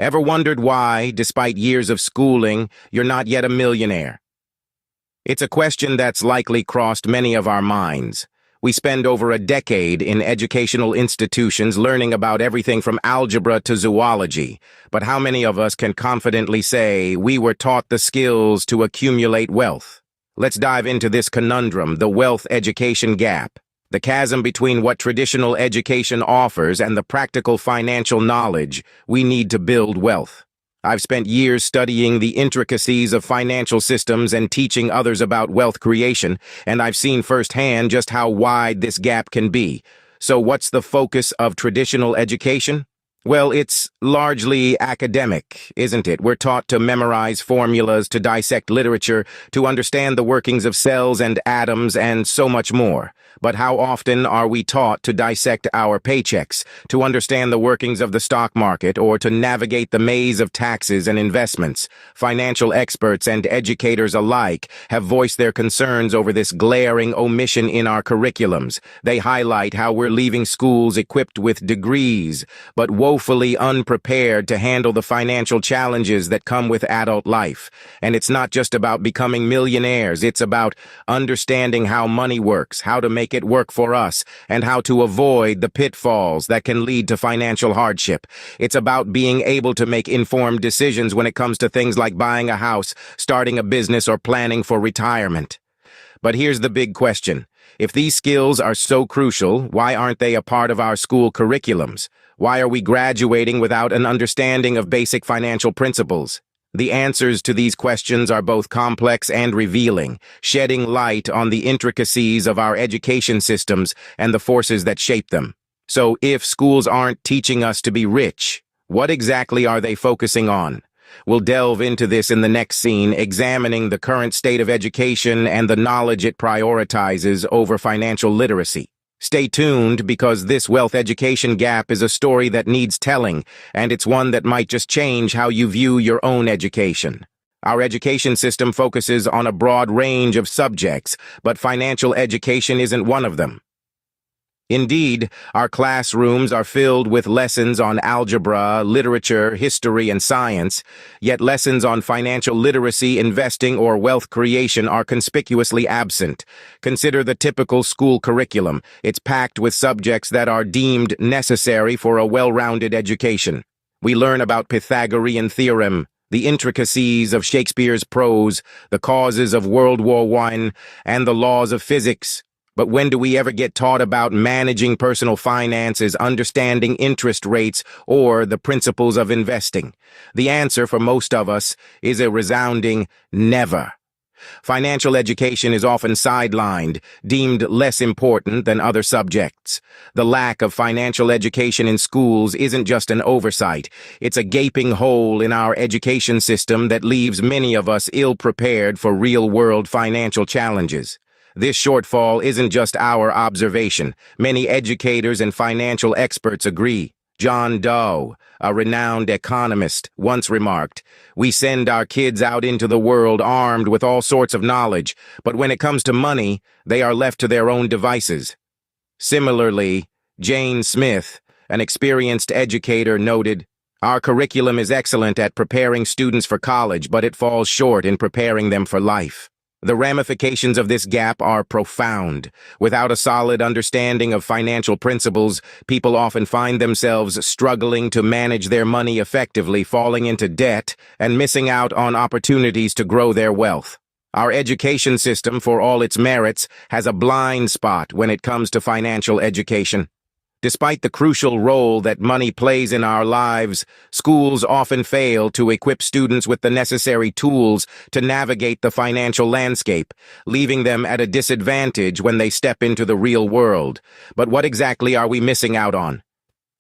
Ever wondered why, despite years of schooling, you're not yet a millionaire? It's a question that's likely crossed many of our minds. We spend over a decade in educational institutions learning about everything from algebra to zoology, but how many of us can confidently say we were taught the skills to accumulate wealth? Let's dive into this conundrum, the wealth-education gap. The chasm between what traditional education offers and the practical financial knowledge we need to build wealth. I've spent years studying the intricacies of financial systems and teaching others about wealth creation, and I've seen firsthand just how wide this gap can be. So what's the focus of traditional education? Well, it's largely academic, isn't it? We're taught to memorize formulas, to dissect literature, to understand the workings of cells and atoms, and so much more. But how often are we taught to dissect our paychecks, to understand the workings of the stock market, or to navigate the maze of taxes and investments? Financial experts and educators alike have voiced their concerns over this glaring omission in our curriculums. They highlight how we're leaving schools equipped with degrees, but woefully unprepared to handle the financial challenges that come with adult life. And it's not just about becoming millionaires, it's about understanding how money works, how to make it work for us, and how to avoid the pitfalls that can lead to financial hardship. It's about being able to make informed decisions when it comes to things like buying a house, starting a business, or planning for retirement. But here's the big question. If these skills are so crucial, why aren't they a part of our school curriculums? Why are we graduating without an understanding of basic financial principles? The answers to these questions are both complex and revealing, shedding light on the intricacies of our education systems and the forces that shape them. So, if schools aren't teaching us to be rich, what exactly are they focusing on? We'll delve into this in the next scene, examining the current state of education and the knowledge it prioritizes over financial literacy. Stay tuned, because this wealth education gap is a story that needs telling, and it's one that might just change how you view your own education. Our education system focuses on a broad range of subjects, but financial education isn't one of them. Indeed, our classrooms are filled with lessons on algebra, literature, history, and science, yet lessons on financial literacy, investing, or wealth creation are conspicuously absent. Consider the typical school curriculum. It's packed with subjects that are deemed necessary for a well-rounded education. We learn about Pythagorean theorem, the intricacies of Shakespeare's prose, the causes of World War I, and the laws of physics. But when do we ever get taught about managing personal finances, understanding interest rates, or the principles of investing? The answer for most of us is a resounding never. Financial education is often sidelined, deemed less important than other subjects. The lack of financial education in schools isn't just an oversight. It's a gaping hole in our education system that leaves many of us ill-prepared for real-world financial challenges. This shortfall isn't just our observation. Many educators and financial experts agree. John Doe, a renowned economist, once remarked, "We send our kids out into the world armed with all sorts of knowledge, but when it comes to money, they are left to their own devices." Similarly, Jane Smith, an experienced educator, noted, "Our curriculum is excellent at preparing students for college, but it falls short in preparing them for life." The ramifications of this gap are profound. Without a solid understanding of financial principles, people often find themselves struggling to manage their money effectively, falling into debt, and missing out on opportunities to grow their wealth. Our education system, for all its merits, has a blind spot when it comes to financial education. Despite the crucial role that money plays in our lives, schools often fail to equip students with the necessary tools to navigate the financial landscape, leaving them at a disadvantage when they step into the real world. But what exactly are we missing out on?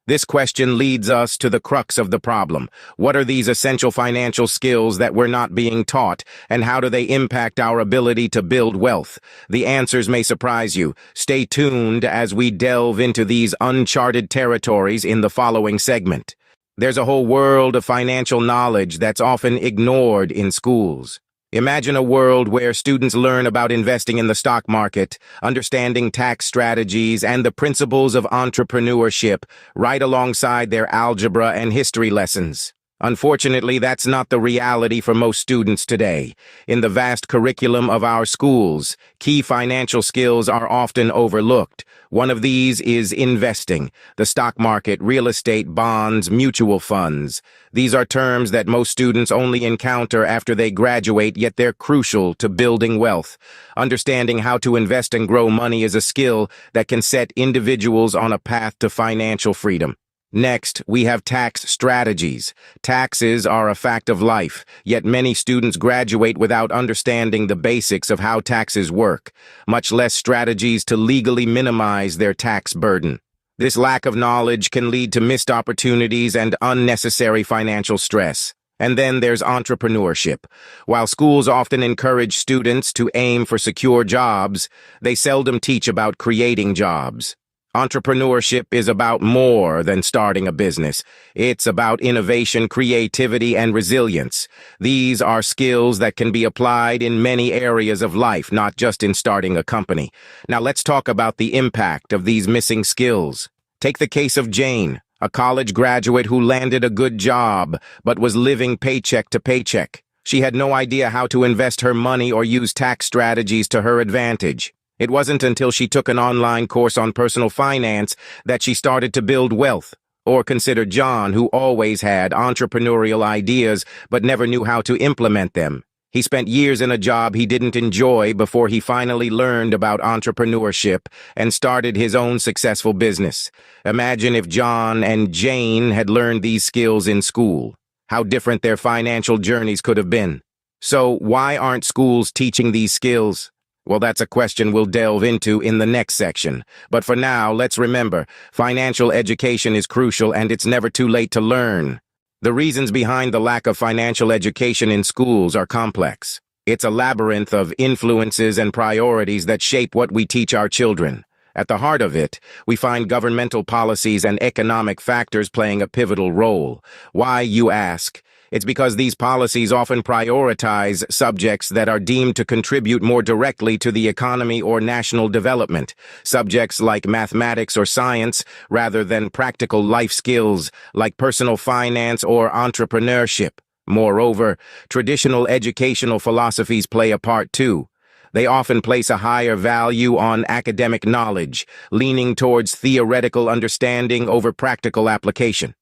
This question leads us to the crux of the problem. What are these essential financial skills that we're not being taught, and how do they impact our ability to build wealth? The answers may surprise you. Stay tuned as we delve into these uncharted territories in the following segment. There's a whole world of financial knowledge that's often ignored in schools. Imagine a world where students learn about investing in the stock market, understanding tax strategies, and the principles of entrepreneurship right alongside their algebra and history lessons. Unfortunately, that's not the reality for most students today. In the vast curriculum of our schools, key financial skills are often overlooked. One of these is investing: the stock market, real estate, bonds, mutual funds. These are terms that most students only encounter after they graduate, yet they're crucial to building wealth. Understanding how to invest and grow money is a skill that can set individuals on a path to financial freedom. Next, we have tax strategies. Taxes are a fact of life, yet many students graduate without understanding the basics of how taxes work, much less strategies to legally minimize their tax burden. This lack of knowledge can lead to missed opportunities and unnecessary financial stress. And then there's entrepreneurship. While schools often encourage students to aim for secure jobs, they seldom teach about creating jobs. Entrepreneurship is about more than starting a business. It's about innovation, creativity, and resilience. These are skills that can be applied in many areas of life, not just in starting a company. Now let's talk about the impact of these missing skills. Take the case of Jane, a college graduate who landed a good job, but was living paycheck to paycheck. She had no idea how to invest her money or use tax strategies to her advantage. It wasn't until she took an online course on personal finance that she started to build wealth. Or consider John, who always had entrepreneurial ideas but never knew how to implement them. He spent years in a job he didn't enjoy before he finally learned about entrepreneurship and started his own successful business. Imagine if John and Jane had learned these skills in school. How different their financial journeys could have been. So why aren't schools teaching these skills? Well, that's a question we'll delve into in the next section. But for now, let's remember, financial education is crucial and it's never too late to learn. The reasons behind the lack of financial education in schools are complex. It's a labyrinth of influences and priorities that shape what we teach our children. At the heart of it, we find governmental policies and economic factors playing a pivotal role. Why, you ask? It's because these policies often prioritize subjects that are deemed to contribute more directly to the economy or national development, subjects like mathematics or science, rather than practical life skills like personal finance or entrepreneurship. Moreover, traditional educational philosophies play a part too. They often place a higher value on academic knowledge, leaning towards theoretical understanding over practical application.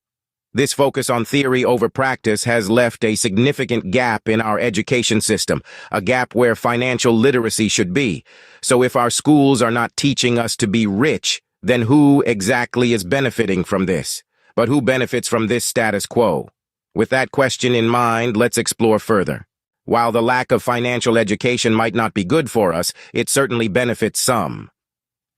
This focus on theory over practice has left a significant gap in our education system, a gap where financial literacy should be. So if our schools are not teaching us to be rich, then who exactly is benefiting from this? But who benefits from this status quo? With that question in mind, let's explore further. While the lack of financial education might not be good for us, it certainly benefits some.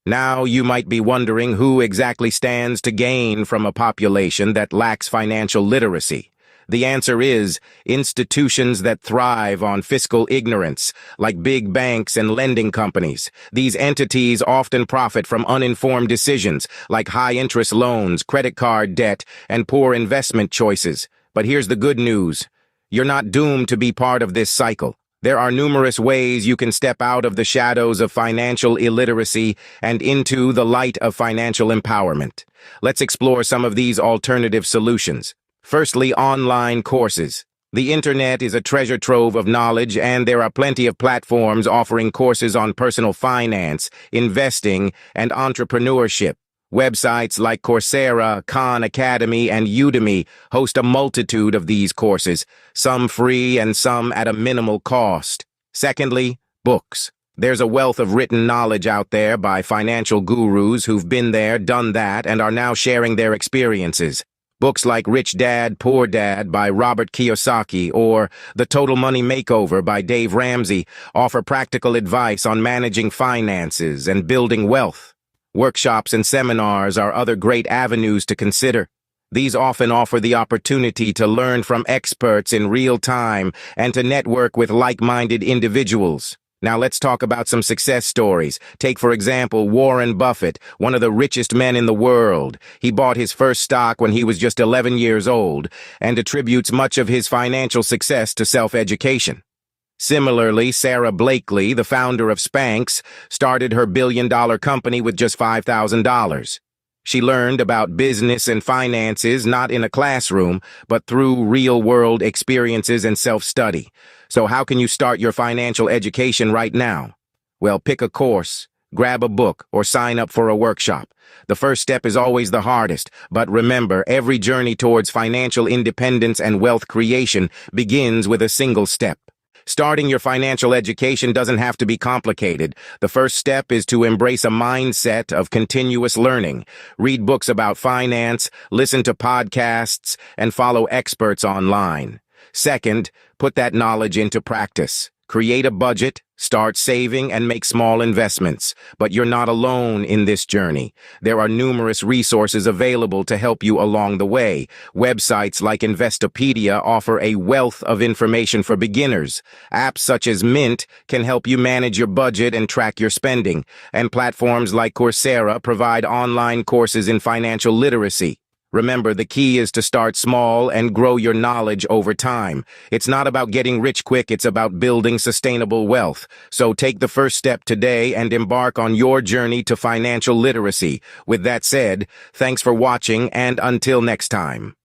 Now you might be wondering who exactly stands to gain from a population that lacks financial literacy. The answer is institutions that thrive on fiscal ignorance, like big banks and lending companies. These entities often profit from uninformed decisions, like high-interest loans, credit card debt, and poor investment choices. But here's the good news. You're not doomed to be part of this cycle. There are numerous ways you can step out of the shadows of financial illiteracy and into the light of financial empowerment. Let's explore some of these alternative solutions. Firstly, online courses. The internet is a treasure trove of knowledge, and there are plenty of platforms offering courses on personal finance, investing, and entrepreneurship. Websites like Coursera, Khan Academy, and Udemy host a multitude of these courses, some free and some at a minimal cost. Secondly, books. There's a wealth of written knowledge out there by financial gurus who've been there, done that, and are now sharing their experiences. Books like Rich Dad, Poor Dad by Robert Kiyosaki or The Total Money Makeover by Dave Ramsey offer practical advice on managing finances and building wealth. Workshops and seminars are other great avenues to consider. These often offer the opportunity to learn from experts in real time and to network with like-minded individuals. Now let's talk about some success stories. Take, for example, Warren Buffett, one of the richest men in the world. He bought his first stock when he was just 11 years old and attributes much of his financial success to self-education. Similarly, Sarah Blakely, the founder of Spanx, started her billion-dollar company with just $5,000. She learned about business and finances not in a classroom, but through real-world experiences and self-study. So how can you start your financial education right now? Well, pick a course, grab a book, or sign up for a workshop. The first step is always the hardest, but remember, every journey towards financial independence and wealth creation begins with a single step. Starting your financial education doesn't have to be complicated. The first step is to embrace a mindset of continuous learning. Read books about finance, listen to podcasts, and follow experts online. Second, put that knowledge into practice. Create a budget, start saving, and make small investments. But you're not alone in this journey. There are numerous resources available to help you along the way. Websites like Investopedia offer a wealth of information for beginners. Apps such as Mint can help you manage your budget and track your spending. And platforms like Coursera provide online courses in financial literacy. Remember, the key is to start small and grow your knowledge over time. It's not about getting rich quick, it's about building sustainable wealth. So take the first step today and embark on your journey to financial literacy. With that said, thanks for watching, and until next time.